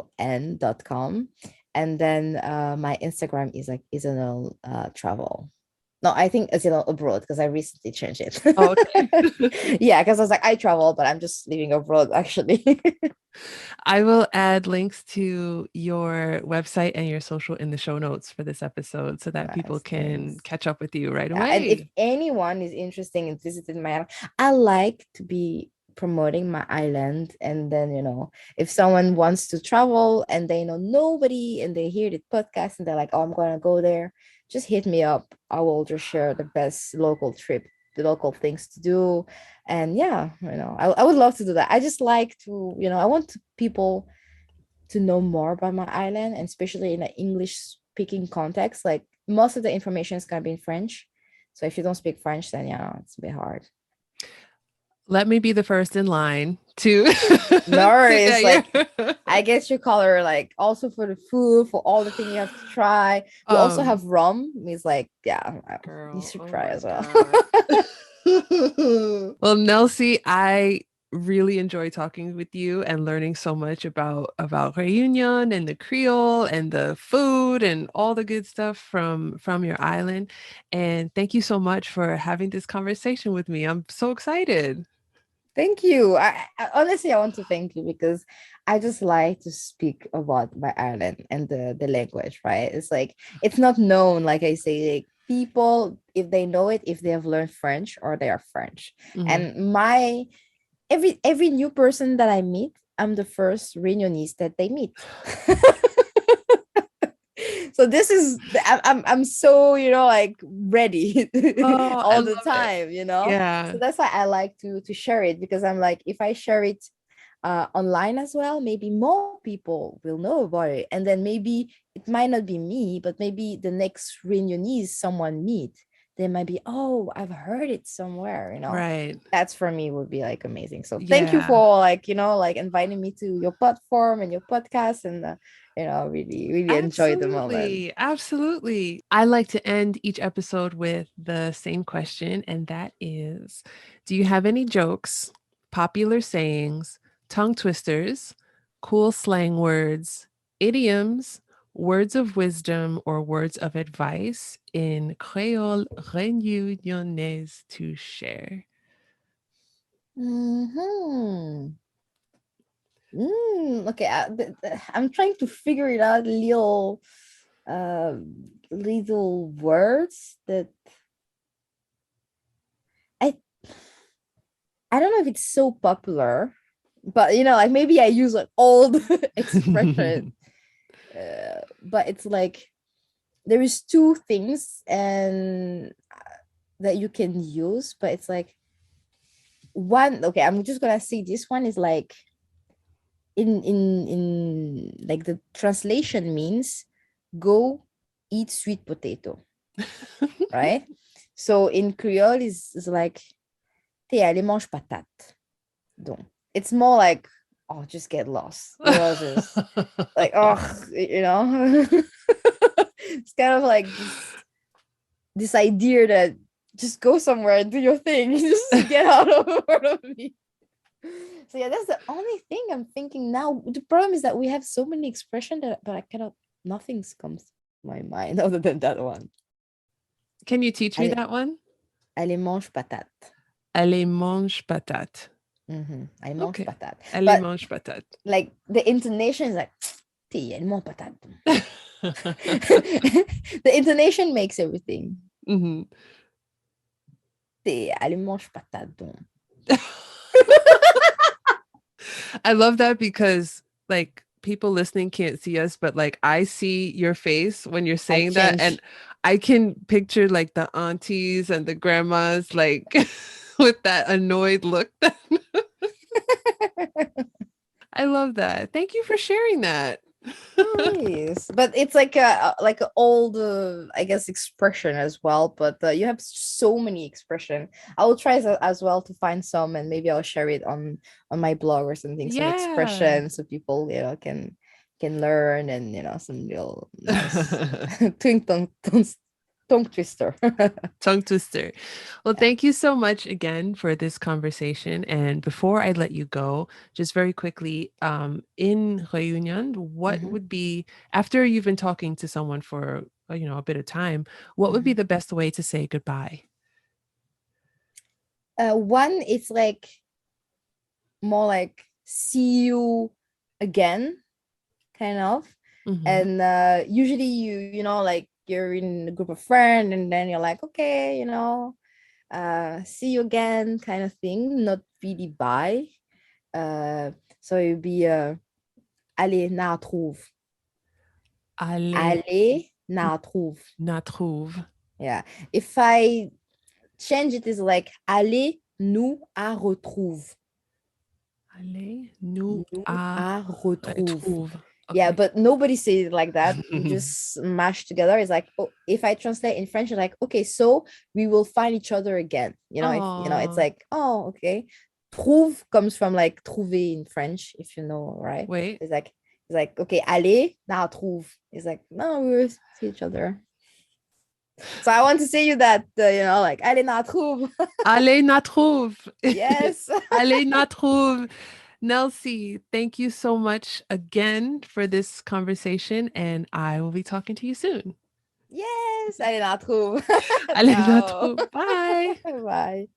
YSEULN.com. And then my Instagram is like Yseuln Travel. No, I think Yseuln Abroad because I recently changed it. Oh, okay. Yeah, because I was like, I travel, but I'm just living abroad actually. I will add links to your website and your social in the show notes for this episode so that people Nice, can thanks. catch up with you right Yeah, and if away. anyone is interested in visiting my island, I like to be promoting my island. And then, if someone wants to travel and they know nobody and they hear the podcast and they're like, oh, I'm gonna go there, just hit me up. I will just share the best local trip, the local things to do. And yeah, I would love to do that. I just like to, I want people to know more about my island, and especially in an English speaking context. Like most of the information is gonna be in French. So if you don't speak French, then yeah, it's a bit hard. Let me be the first in line to No to worries. get Like your I get your color, like also for the food, for all the thing you have to try. We also um have rum. Means like, yeah, you girl, should oh try my as well. God. Well, Nelsy, I really enjoy talking with you and learning so much about Reunion and the Creole and the food and all the good stuff from your island. And thank you so much for having this conversation with me. I'm so excited. Thank you. Honestly, I want to thank you because I just like to speak about my Ireland and the language, right? It's like it's not known, like I say, like people, if they know it, if they have learned French or they are French. Mhm. And my every new person that I meet, I'm the first Reunionese that they meet. So this is I'm so like ready Oh, I all the love it. time, Yeah, so that's why I like to share it, because I'm like, if I share it online as well, maybe more people will know about it, and then maybe it might not be me, but maybe the next Reunionese someone meet, they might be, oh, I've heard it somewhere. right. That's for me would be like amazing. So thank you Yeah. for like inviting me to your platform and your podcast, and really really enjoy the moment. Absolutely. Absolutely. I like to end each episode with the same question, and that is, do you have any jokes, popular sayings, tongue twisters, cool slang words, idioms, words of wisdom, or words of advice in Creole Reunionese to share? Hmm. Okay, I'm trying to figure it out. Uh, little words that I I don't know if it's so popular, but like maybe I use like old expression. But it's like there is two things and that you can use, but it's like one. Okay, I'm just gonna say this one is like in like the translation means go eat sweet potato, right? So in Creole is like t'es allé mange patate. Donc it's more like, oh, just get lost, just like, oh, it's kind of like this idea that just go somewhere and do your thing. Just get out of front of me. So yeah, that's the only thing I'm thinking now. The problem is that we have so many expressions but I cannot. Nothing comes to my mind other than that one. Can you teach me Allez, that one? allez mange patate. Allez, mange patate. Allez mange Okay. patate. Allez, But mange patate. like the intonation is like, "Ti, allez mange patate." The intonation makes everything. Mhm. Ti, allez mange patate. I love that because like people listening can't see us, but like I see your face when you're I saying that, and change. I can picture like the aunties and the grandmas like with that annoyed look. I love that. Thank you for sharing that. Nice. But it's like a old I guess expression as well, but you have so many expression. I will try as well to find some, and maybe I'll share it on my blog or something, some Yeah. expressions so people can learn, and some real nice twink tongue twister. Tongue twister. Well, Yeah. thank you so much again for this conversation. And before I let you go, just very quickly, in Reunion, what Mhm, would be, after you've been talking to someone for, a bit of time, what would be mhm. the best way to say goodbye? One, it's like more like see you again, kind of. Mm-hmm. And usually like you're in a group of friends, and then you're like, okay, see you again, kind of thing, not really bye. uh so it'd be allez, na trouve. Allez, Allez, na trouve. na trouve. Yeah. If I change it, is like allez, nous à retrouve. Allez, nous Nous à à retrouve. retrouve. Yeah, Okay. but nobody says it like that. We just mash together. It's like, oh, if I translate in French, it's like, okay, so we will find each other again. If it's Oh, like, oh, okay. Trouve comes from like trouver in French, if you know, right? wait. It's like, okay, allez, now trouve. It's like, no, we will see each other. So I want to say you that, like, allez, now trouve. Allez, na trouve. Yes. Allez, na trouve. Nelsy, thank you so much again for this conversation, and I will be talking to you soon. Yes, allez, now trouve. Allez, na Ciao. trouve. Bye. Bye.